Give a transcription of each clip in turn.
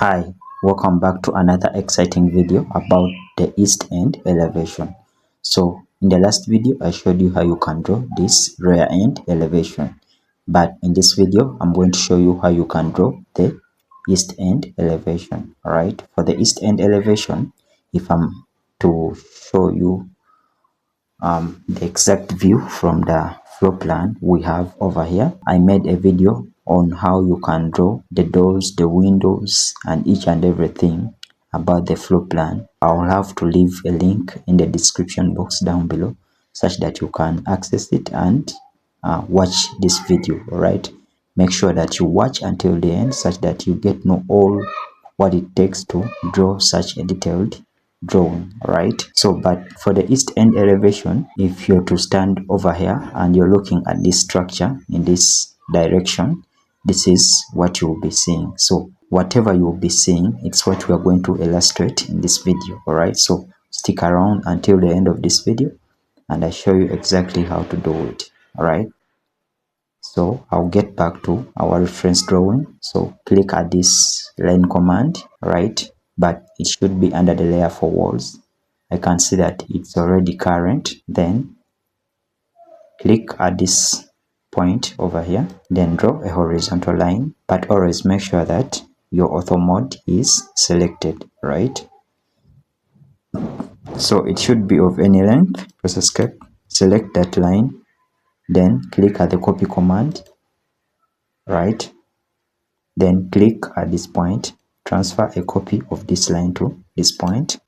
Hi, welcome back to another exciting video about the east end elevation. So in the last video I showed you how you can draw this rear end elevation, but in this video I'm going to show you how you can draw the east end elevation. All right, for the east end elevation, if I'm to show you the exact view from the floor plan we have over here, I made a video on how you can draw the doors, the windows, and each and everything about the floor plan. I'll have to leave a link in the description box down below such that you can access it and watch this video. All right, make sure that you watch until the end such that you get know all what it takes to draw such a detailed drawing. Right, so but for the east end elevation, if you're to stand over here and you're looking at this structure in this direction, this is what you will be seeing. So whatever you will be seeing, it's what we are going to illustrate in this video. All right, so stick around until the end of this video and I show you exactly how to do it. All right, so I'll get back to our reference drawing. So click at this line command, right, but it should be under the layer for walls. I can see that it's already current. Then click at this point over here, then draw a horizontal line, but always make sure that your ortho mode is selected. Right, so it should be of any length. Press escape, select that line, then click at the copy command, right, then click at this point, transfer a copy of this line to this point,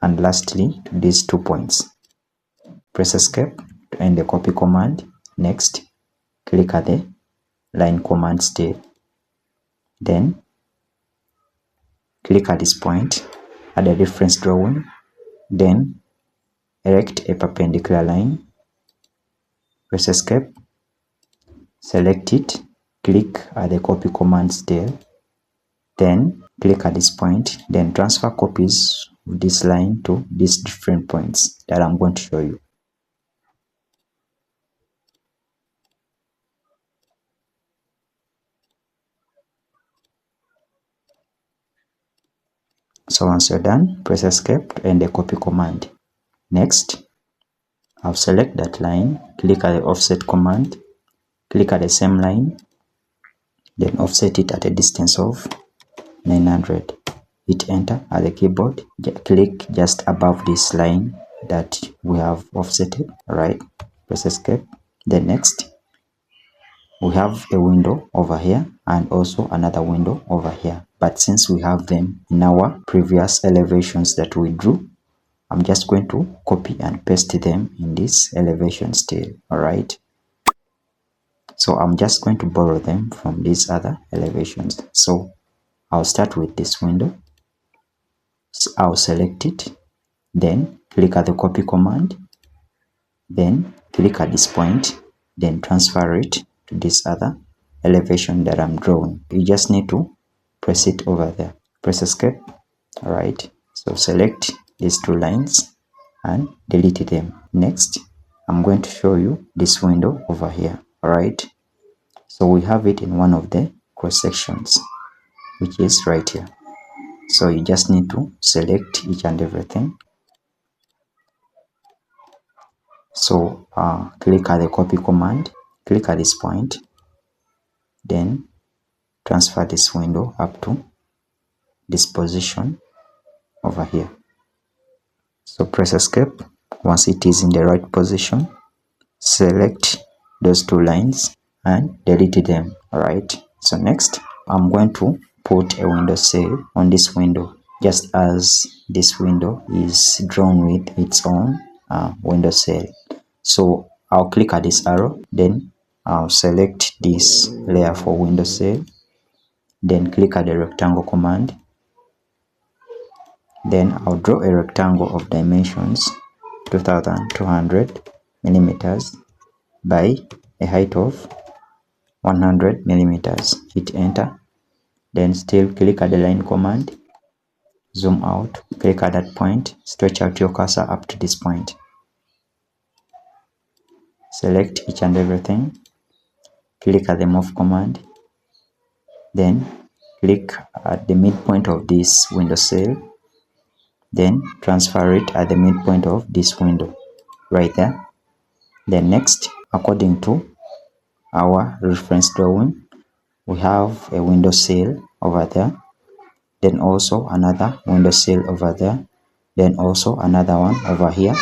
and lastly to these 2 points. Press escape to end the copy command. Next, click at the line command still, then click at this point, add a reference drawing, then erect a perpendicular line. Press escape, select it, click at the copy command still, then click at this point, then transfer copies of this line to these different points that I'm going to show you. So once you're done, press escape to end the copy command. Next, I'll select that line, click at the offset command, click at the same line, then offset it at a distance of 900. Hit enter at the keyboard, click just above this line that we have offsetted. Right, press escape. Then next, we have a window over here and also another window over here, but since we have them in our previous elevations that we drew, I'm just going to copy and paste them in this elevation still. All right, so I'm just going to borrow them from these other elevations. So I'll start with this window, so I'll select it, then click at the copy command, then click at this point, then transfer it to this other elevation that I'm drawing. You just need to press it over there. Press escape. All right, so select these 2 lines and delete them. Next, I'm going to show you this window over here. All right, so we have it in one of the cross sections, which is right here. So you just need to select each and everything. So click at the copy command, click at this point, then transfer this window up to this position over here. So press escape. Once it is in the right position, select those 2 lines and delete them. All right, so next I'm going to put a window sill on this window, just as this window is drawn with its own window sill. So I'll click at this arrow, then I'll select this layer for window sill, then click at the rectangle command, then I'll draw a rectangle of dimensions 2200 millimeters by a height of 100 millimeters. Hit enter, then still click at the line command, zoom out, click at that point, stretch out your cursor up to this point, select each and everything, click at the move command, then click at the midpoint of this window sill, then transfer it at the midpoint of this window right there. Then next, according to our reference drawing, we have a window sill over there, then also another window sill over there, then also another one over here,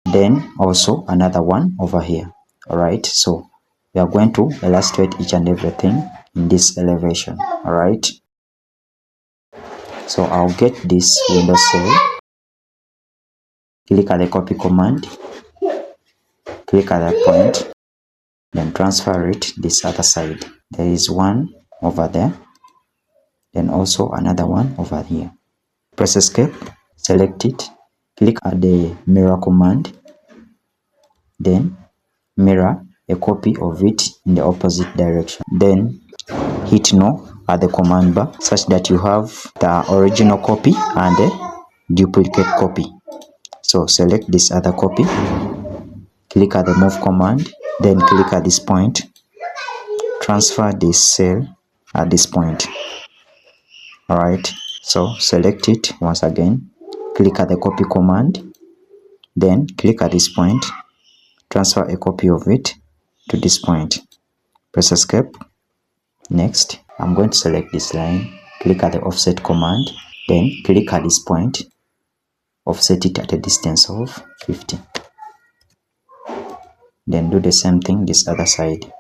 then also another one over here. Alright, so we are going to illustrate each and everything in this elevation. Alright, so I'll get this window sill, click at the copy command, click at that point, then transfer it this other side. There is one over there, then also another one over here. Press escape, select it, click at the mirror command, then mirror a copy of it in the opposite direction. Then hit no at the command bar such that you have the original copy and the duplicate copy. So select this other copy, click at the move command, then click at this point, transfer this cell at this point. Alright, so select it once again, click at the copy command, then click at this point, transfer a copy of it to this point. Press escape. Next, I'm going to select this line, click at the offset command, then click at this point, offset it at a distance of 50. Then do the same thing this other side.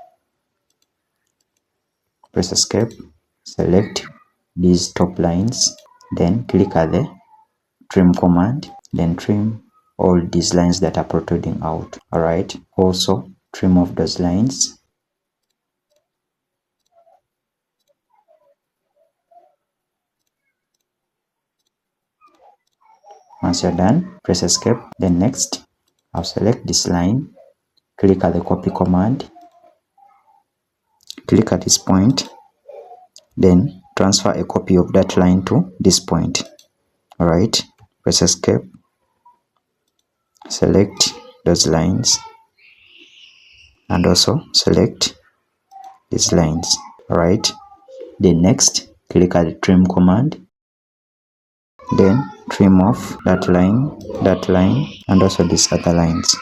Press escape, select these top lines, then click at the trim command, then trim all these lines that are protruding out. Alright, also trim off those lines. Once you're done, press escape. Then next, I'll select this line, click at the copy command, click at this point, then transfer a copy of that line to this point. Alright, press escape, select those lines, and also select these lines. Alright, then next, click at the trim command, then trim off that line, and also these other lines.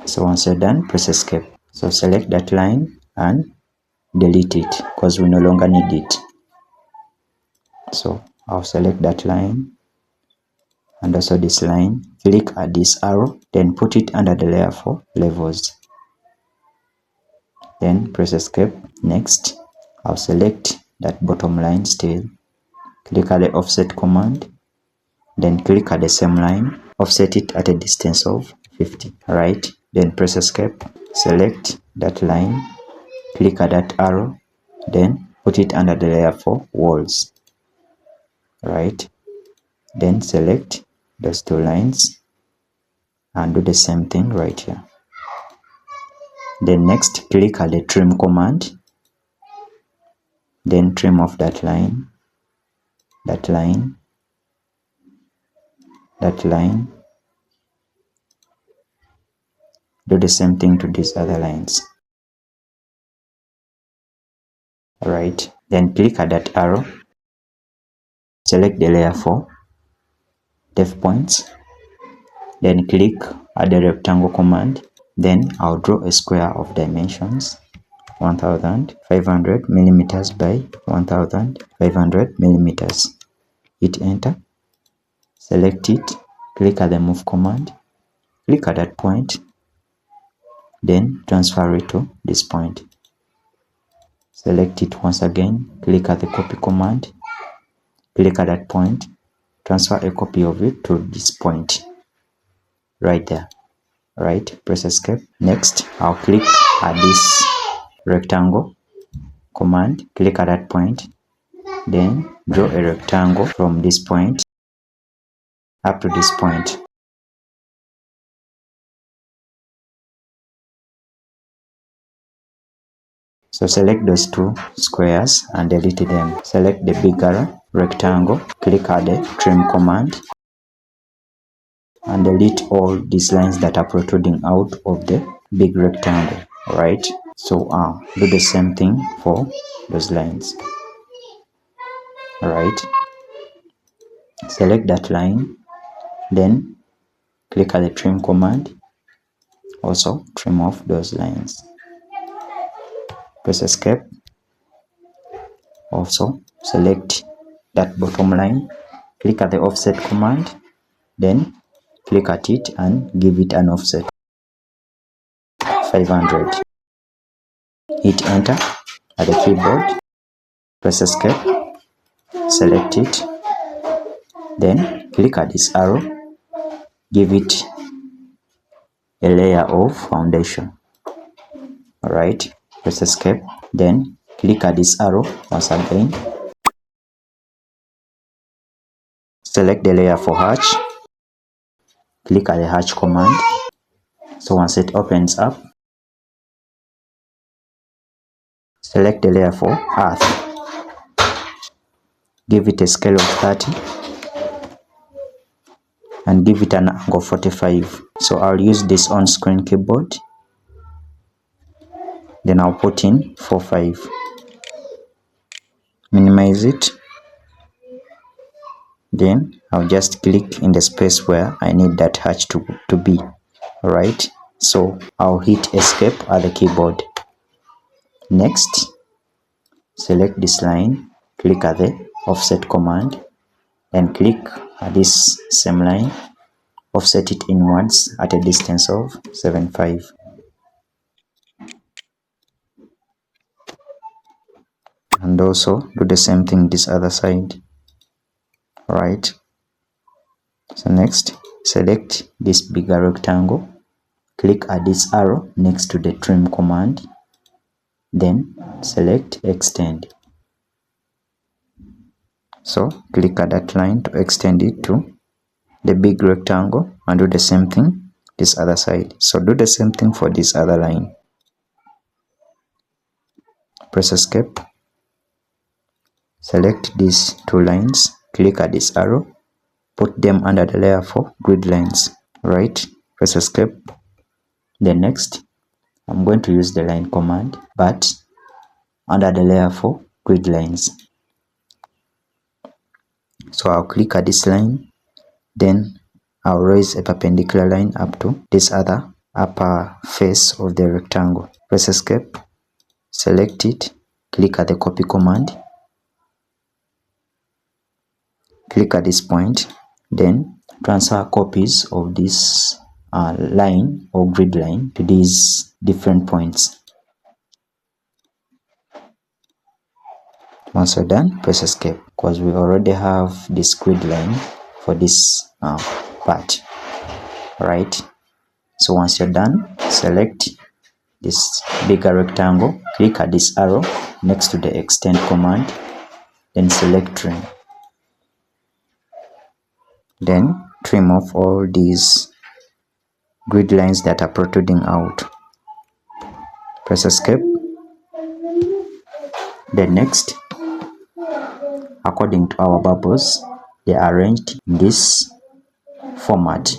So once you're done, press escape. So select that line and delete it because we no longer need it. So I'll select that line and also this line, click at this arrow, then put it under the layer for levels. Then press escape. Next, I'll select that bottom line still, click at the offset command, then click at the same line, offset it at a distance of 50. Alright, then press escape, select that line, click at that arrow, then put it under the layer for walls. Right, then select those two lines and do the same thing right here. Then next, click at the trim command, then trim off that line, that line, that line. Do the same thing to these other lines. Alright, then click at that arrow, select the layer for depth points, then click at the rectangle command, then I'll draw a square of dimensions 1500 millimeters by 1500 millimeters. Hit enter, select it, click at the move command, click at that point, then transfer it to this point. Select it once again, click at the copy command, click at that point, transfer a copy of it to this point right there. Right, press escape. Next, I'll click at this rectangle command, click at that point, then draw a rectangle from this point up to this point. So select those two squares and delete them. Select the bigger rectangle, click at the trim command and delete all these lines that are protruding out of the big rectangle. Alright, so do the same thing for those lines. Alright, select that line, then click at the trim command. Also trim off those lines. Press escape. Also select that bottom line, click at the offset command, then click at it and give it an offset 500. Hit enter at the keyboard, press escape, select it, then click at this arrow, give it a layer of foundation. Alright, press escape, then click at this arrow once again, select the layer for hatch, click at the hatch command. So once it opens up, select the layer for earth, give it a scale of 30 and give it an angle 45. So I'll use this on-screen keyboard, then I'll put in 45, minimize it, then I'll just click in the space where I need that hatch to be. Alright, so I'll hit escape at the keyboard. Next, select this line, click at the offset command, and click at this same line, offset it inwards at a distance of 75. And also do the same thing this other side. Right, so next select this bigger rectangle, click at this arrow next to the trim command, then select extend. So click at that line to extend it to the big rectangle and do the same thing this other side. So do the same thing for this other line. Press escape, select these two lines, click at this arrow, put them under the layer for grid lines. Right, press escape. Then next I'm going to use the line command but under the layer for grid lines. So I'll click at this line, then I'll raise a perpendicular line up to this other upper face of the rectangle. Press escape, select it, click at the copy command, click at this point, then transfer copies of this line or grid line to these different points. Once you're done, press escape because we already have this grid line for this part. Right, so once you're done, select this bigger rectangle, click at this arrow next to the extend command, then select trim, then trim off all these grid lines that are protruding out. Press escape. Then next, according to our bubbles, they are arranged in this format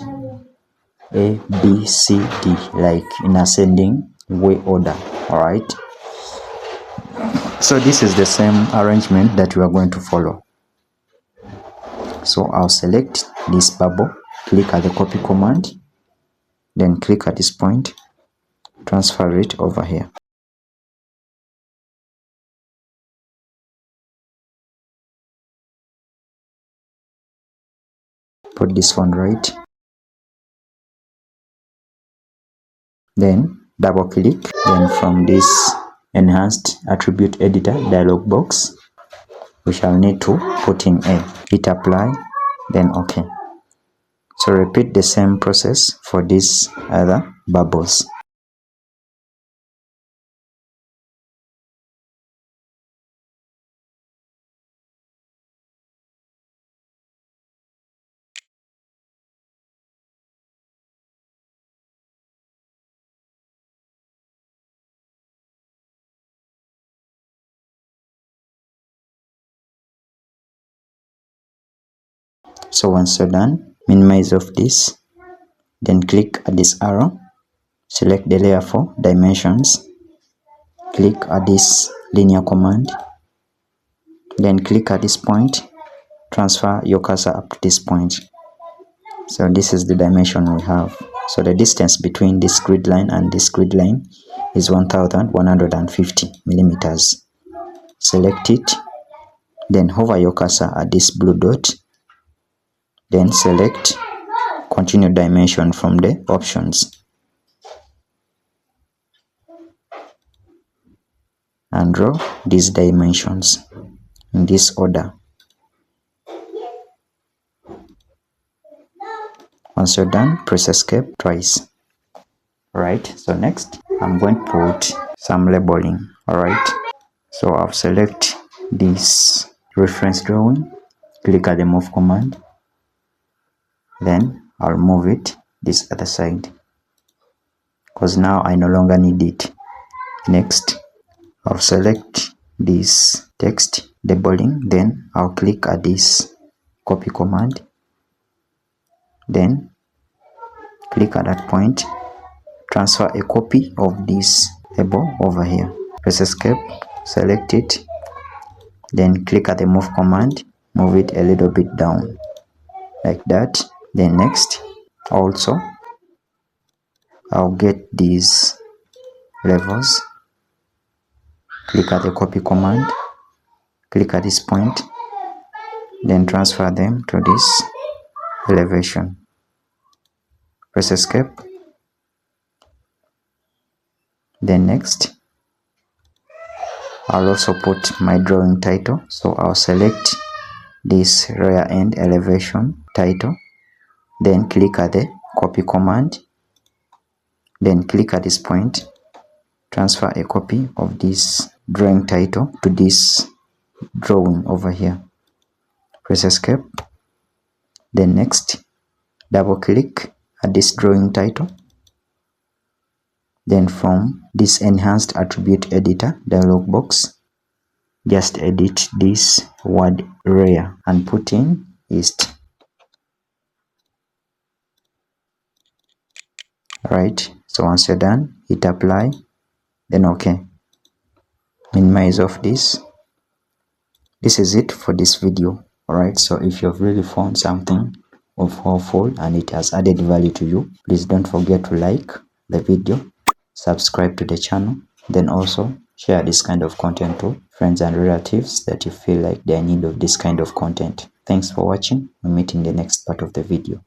A, B, C, D, like in ascending way order. Alright, so this is the same arrangement that we are going to follow. So I'll select this bubble, click at the copy command, then click at this point, transfer it over here. Put this one right, then double click, then from this enhanced attribute editor dialog box we shall need to put in A, hit apply, then OK. So repeat the same process for these other bubbles. So once you're done, minimize off this, then click at this arrow, select the layer for dimensions, click at this linear command, then click at this point, transfer your cursor up to this point. So this is the dimension we have. So the distance between this grid line and this grid line is 1150 millimeters. Select it, then hover your cursor at this blue dot, then select continue dimension from the options and draw these dimensions in this order. Once you're done, press escape twice. Alright, so next I'm going to put some labeling. Alright, so I'll select this reference drawing, click at the move command, then I'll move it this other side because now I no longer need it. Next, I'll select this text labeling, then I'll click at this copy command, then click at that point, transfer a copy of this label over here, press escape, select it, then click at the move command, move it a little bit down like that. Then next, also I'll get these levels, click at the copy command, click at this point, then transfer them to this elevation, press escape. Then next, I'll also put my drawing title, so I'll select this rear end elevation title, then click at the copy command, then click at this point, transfer a copy of this drawing title to this drawing over here, press escape. Then next, double click at this drawing title, then from this enhanced attribute editor dialog box, just edit this word rear and put in east. Right, so once you're done, hit apply, then OK. Minimize off this. This is it for this video. Alright, so if you've really found something of helpful and it has added value to you, please don't forget to like the video, subscribe to the channel, then also share this kind of content to friends and relatives that you feel like they're in need of this kind of content. Thanks for watching. We'll meet in the next part of the video.